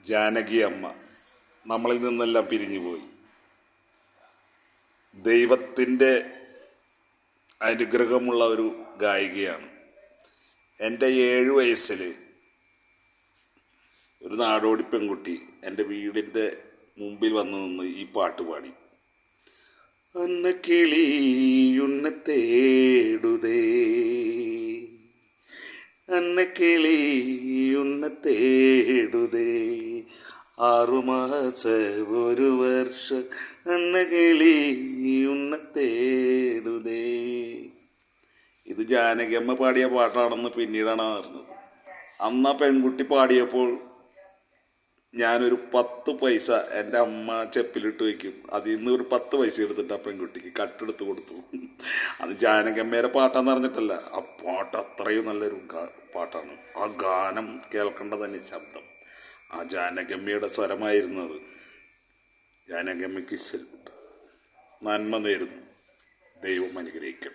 ജാനകി അമ്മ നമ്മളിൽ നിന്നെല്ലാം പിരിഞ്ഞുപോയി. ദൈവത്തിൻ്റെ അനുഗ്രഹമുള്ള ഒരു ഗായികയാണ്. എൻ്റെ 7 വയസ്സിൽ ഒരു നാടോടി പെൺകുട്ടി എൻ്റെ വീടിൻ്റെ മുമ്പിൽ വന്നു നിന്ന് ഈ പാട്ട് പാടി. അന്ന കിളിയുണ്ണ തേടുതേ, അന്ന കിളിയുണ്ണ തേടുതേ, 6 മാസം 1 വർഷം അന്ന കിളിയുണ്ണ തേടുതേ. ഇത് ജാനകിയമ്മ പാടിയ പാട്ടാണെന്ന് പിന്നീടാണ് അറിഞ്ഞത്. അന്ന് ആ പെൺകുട്ടി പാടിയപ്പോൾ ഞാനൊരു 10 പൈസ എൻ്റെ അമ്മ ചെപ്പിലിട്ട് വയ്ക്കും. അതിൽ നിന്ന് ഒരു 10 പൈസ എടുത്തിട്ട് ആ പെൺകുട്ടിക്ക് കട്ടെടുത്ത് കൊടുത്തു. അത് ജാനകിയമ്മയുടെ പാട്ടാന്ന് പറഞ്ഞിട്ടല്ല, ആ പാട്ട് അത്രയും നല്ലൊരു പാട്ടാണ്. ആ ഗാനം കേൾക്കേണ്ട തന്നെ ശബ്ദം ആ ജാനകിയമ്മയുടെ സ്വരമായിരുന്നത്. ജാനകിയമ്മയ്ക്ക് നന്മ നേരുന്നു. ദൈവം അനുഗ്രഹിക്കട്ടെ.